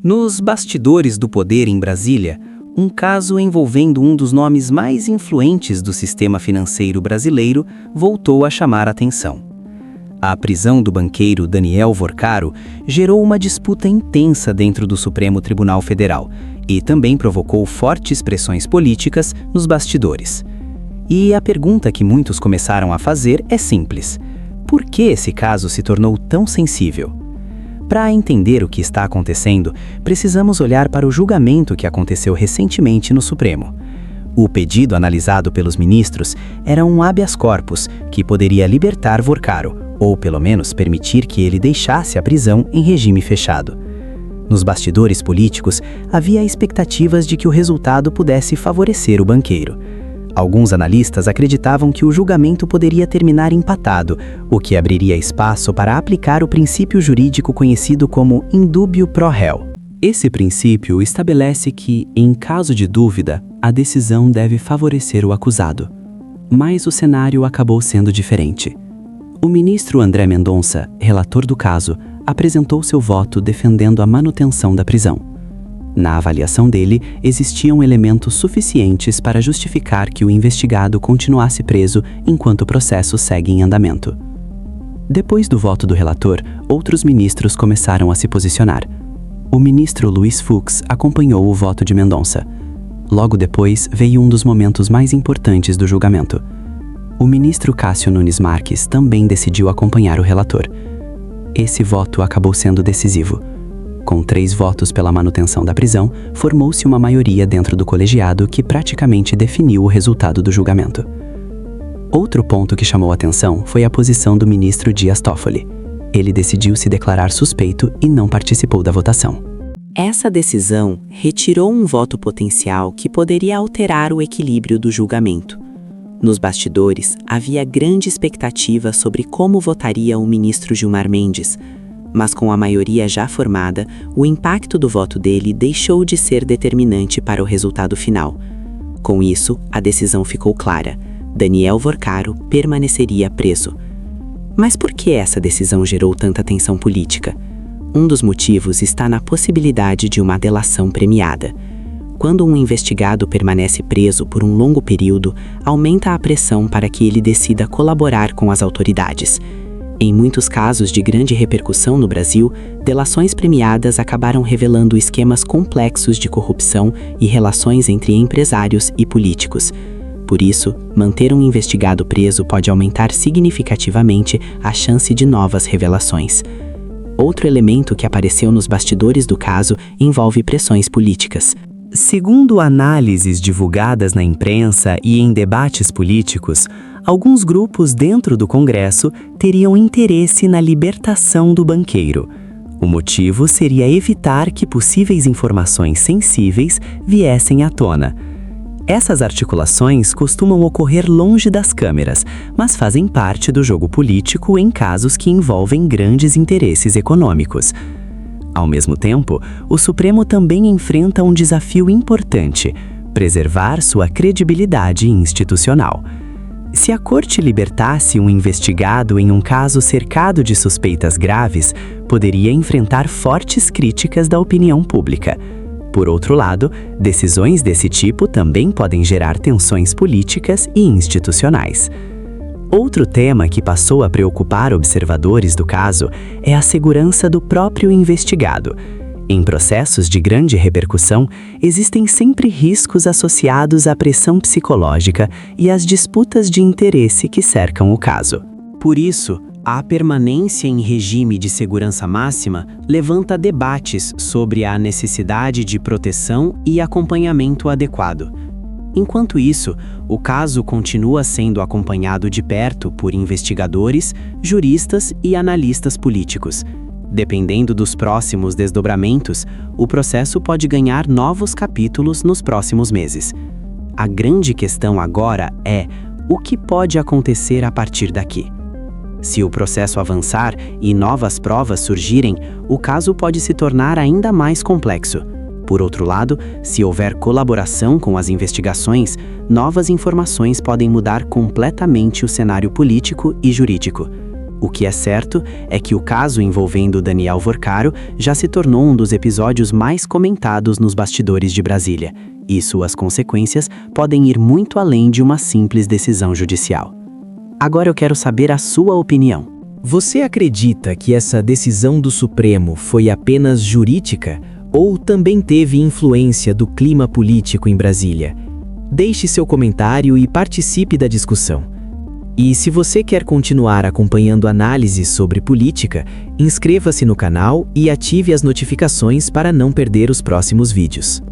Nos bastidores do poder em Brasília, um caso envolvendo um dos nomes mais influentes do sistema financeiro brasileiro voltou a chamar a atenção. A prisão do banqueiro Daniel Vorcaro gerou uma disputa intensa dentro do Supremo Tribunal Federal e também provocou fortes pressões políticas nos bastidores. E a pergunta que muitos começaram a fazer é simples: por que esse caso se tornou tão sensível? Para entender o que está acontecendo, precisamos olhar para o julgamento que aconteceu recentemente no Supremo. O pedido analisado pelos ministros era um habeas corpus que poderia libertar Vorcaro, ou pelo menos permitir que ele deixasse a prisão em regime fechado. Nos bastidores políticos, havia expectativas de que o resultado pudesse favorecer o banqueiro. Alguns analistas acreditavam que o julgamento poderia terminar empatado, o que abriria espaço para aplicar o princípio jurídico conhecido como in dubio pro reo. Esse princípio estabelece que, em caso de dúvida, a decisão deve favorecer o acusado. Mas o cenário acabou sendo diferente. O ministro André Mendonça, relator do caso, apresentou seu voto defendendo a manutenção da prisão. Na avaliação dele, existiam elementos suficientes para justificar que o investigado continuasse preso enquanto o processo segue em andamento. Depois do voto do relator, outros ministros começaram a se posicionar. O ministro Luiz Fux acompanhou o voto de Mendonça. Logo depois, veio um dos momentos mais importantes do julgamento. O ministro Cássio Nunes Marques também decidiu acompanhar o relator. Esse voto acabou sendo decisivo. Com 3 votos pela manutenção da prisão, formou-se uma maioria dentro do colegiado que praticamente definiu o resultado do julgamento. Outro ponto que chamou a atenção foi a posição do ministro Dias Toffoli. Ele decidiu se declarar suspeito e não participou da votação. Essa decisão retirou um voto potencial que poderia alterar o equilíbrio do julgamento. Nos bastidores, havia grande expectativa sobre como votaria o ministro Gilmar Mendes, mas com a maioria já formada, o impacto do voto dele deixou de ser determinante para o resultado final. Com isso, a decisão ficou clara: Daniel Vorcaro permaneceria preso. Mas por que essa decisão gerou tanta tensão política? Um dos motivos está na possibilidade de uma delação premiada. Quando um investigado permanece preso por um longo período, aumenta a pressão para que ele decida colaborar com as autoridades. Em muitos casos de grande repercussão no Brasil, delações premiadas acabaram revelando esquemas complexos de corrupção e relações entre empresários e políticos. Por isso, manter um investigado preso pode aumentar significativamente a chance de novas revelações. Outro elemento que apareceu nos bastidores do caso envolve pressões políticas. Segundo análises divulgadas na imprensa e em debates políticos, alguns grupos dentro do Congresso teriam interesse na libertação do banqueiro. O motivo seria evitar que possíveis informações sensíveis viessem à tona. Essas articulações costumam ocorrer longe das câmeras, mas fazem parte do jogo político em casos que envolvem grandes interesses econômicos. Ao mesmo tempo, o Supremo também enfrenta um desafio importante: preservar sua credibilidade institucional. Se a Corte libertasse um investigado em um caso cercado de suspeitas graves, poderia enfrentar fortes críticas da opinião pública. Por outro lado, decisões desse tipo também podem gerar tensões políticas e institucionais. Outro tema que passou a preocupar observadores do caso é a segurança do próprio investigado. Em processos de grande repercussão, existem sempre riscos associados à pressão psicológica e às disputas de interesse que cercam o caso. Por isso, a permanência em regime de segurança máxima levanta debates sobre a necessidade de proteção e acompanhamento adequado. Enquanto isso, o caso continua sendo acompanhado de perto por investigadores, juristas e analistas políticos. Dependendo dos próximos desdobramentos, o processo pode ganhar novos capítulos nos próximos meses. A grande questão agora é: o que pode acontecer a partir daqui? Se o processo avançar e novas provas surgirem, o caso pode se tornar ainda mais complexo. Por outro lado, se houver colaboração com as investigações, novas informações podem mudar completamente o cenário político e jurídico. O que é certo é que o caso envolvendo Daniel Vorcaro já se tornou um dos episódios mais comentados nos bastidores de Brasília, e suas consequências podem ir muito além de uma simples decisão judicial. Agora eu quero saber a sua opinião. Você acredita que essa decisão do Supremo foi apenas jurídica ou também teve influência do clima político em Brasília? Deixe seu comentário e participe da discussão. E se você quer continuar acompanhando análises sobre política, inscreva-se no canal e ative as notificações para não perder os próximos vídeos.